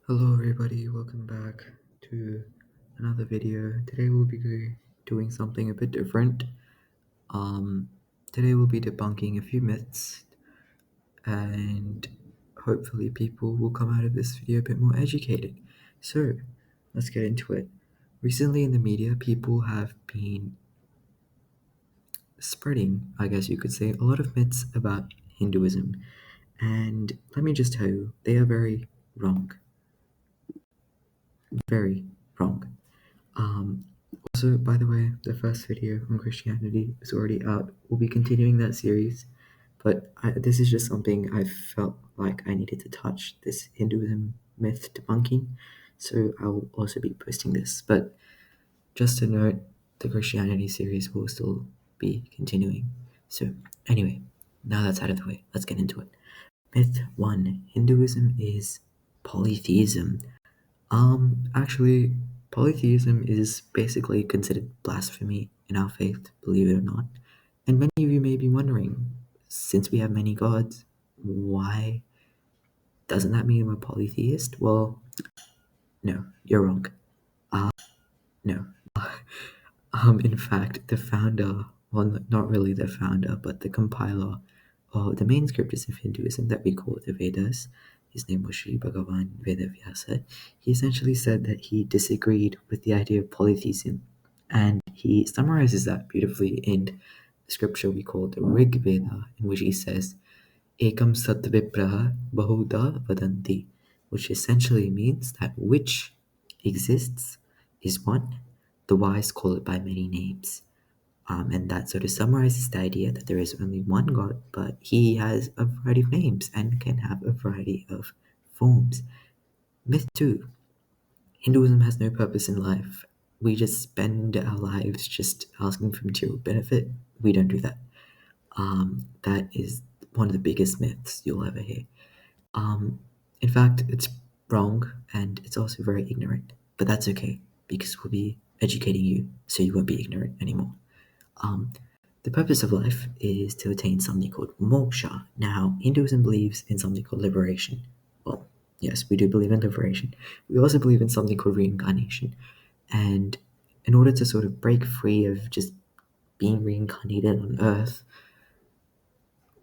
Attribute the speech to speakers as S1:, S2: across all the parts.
S1: Hello everybody, welcome back to another video. Today we'll be doing something a bit different. Um, Today we'll be debunking a few myths and hopefully people will come out of this video a bit more educated. So, let's get into it. Recently in the media, people have been spreading, I guess you could say, a lot of myths about Hinduism. And let me just tell you, they are very wrong. Very wrong. Um, Also, by the way, the first video on Christianity is already out. We'll be continuing that series, but this is just something I felt like I needed to touch, this Hinduism myth debunking, so I'll also be posting this. But just to note, the Christianity series will still be continuing. So, anyway, now that's out of the way, let's get into it. Myth 1: Hinduism is polytheism. Actually, polytheism is basically considered blasphemy in our faith, believe it or not. And many of you may be wondering, since we have many gods, why doesn't that mean we're polytheist? Well, no, you're wrong. No. In fact, the founder, well, not really the founder, but the compiler of the main scriptures of Hinduism that we call the Vedas, his name was Sri Bhagavan Vedavyasa, he essentially said that he disagreed with the idea of polytheism, and he summarizes that beautifully in the scripture we call the Rig Veda, in which he says, Ekam Sat Vipraha Bahuda Vadanti, which essentially means that which exists is one, the wise call it by many names. And that sort of summarizes the idea that there is only one God, but he has a variety of names and can have a variety of forms. Myth 2: Hinduism has no purpose in life. We just spend our lives just asking for material benefit. We don't do that. That is one of the biggest myths you'll ever hear. In fact, it's wrong and it's also very ignorant, but that's okay because we'll be educating you so you won't be ignorant anymore. Um, the purpose of life is to attain something called moksha. Now, Hinduism believes in something called liberation. Well, yes, we do believe in liberation. We also believe in something called reincarnation. And in order to sort of break free of just being reincarnated on Earth,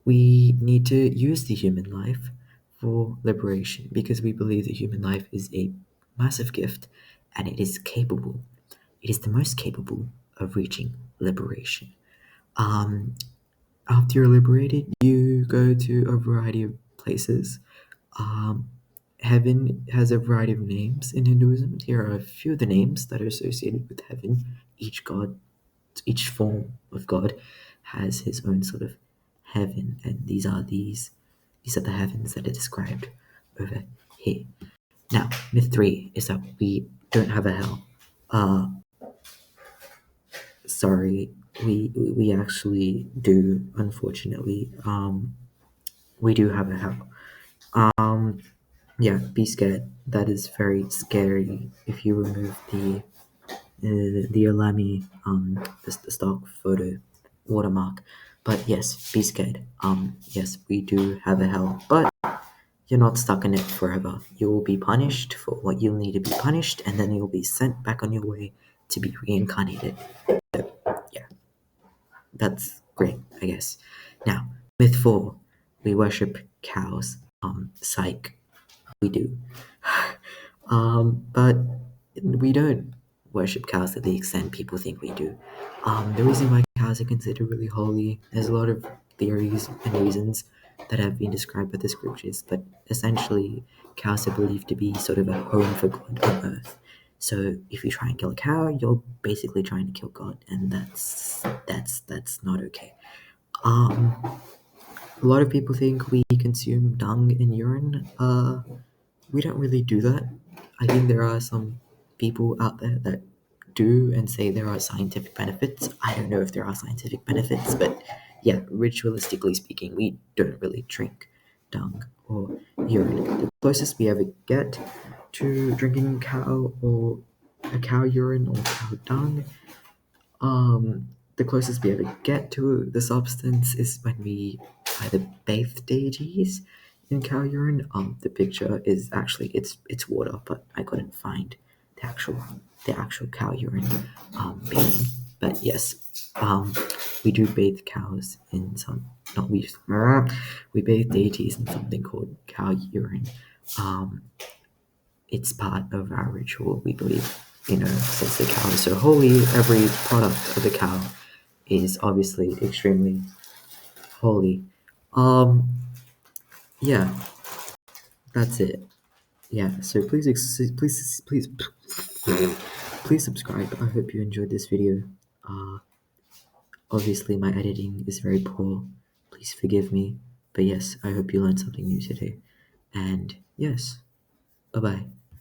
S1: we need to use the human life for liberation because we believe the human life is a massive gift and it is the most capable of reaching liberation. Um, After you're liberated, you go to a variety of places. Um, Heaven has a variety of names in Hinduism. Here are a few of the names that are associated with heaven. Each form of God has his own sort of heaven, and these are the heavens that are described over here. Now, myth 3 is that we don't have a hell. Uh, Sorry, we actually do. Unfortunately, we do have a hell. Yeah, be scared. That is very scary. If you remove the Alami the stock photo watermark, but yes, be scared. Yes, we do have a hell, but you're not stuck in it forever. You will be punished for what you'll need to be punished, and then you'll be sent back on your way to be reincarnated. So, yeah, that's great, I guess. Now, myth 4: we worship cows. Psych, we do. But we don't worship cows to the extent people think we do. The reason why cows are considered really holy, there's a lot of theories and reasons that have been described by the scriptures, but essentially, cows are believed to be sort of a home for God on earth. So if you try and kill a cow, you're basically trying to kill God, and that's not okay. Um, a lot of people think we consume dung and urine. We don't really do that. I think there are some people out there that do and say there are scientific benefits. I don't know if there are scientific benefits, but yeah, ritualistically speaking, we don't really drink dung or urine. The closest we ever get to drinking cow or a cow urine or cow dung, the closest we ever get to the substance is when we either bathe deities in cow urine. The picture is actually it's water, but I couldn't find the actual cow urine bathing. But yes, we do bathe cows in some. Not we bathe deities in something called cow urine. Um, it's part of our ritual. We believe, since the cow is so holy, every product of the cow is obviously extremely holy. Um, yeah, that's it. Yeah, so please subscribe. I hope you enjoyed this video. Uh, Obviously my editing is very poor. Please forgive me. But yes, I hope you learned something new today. And yes, bye bye.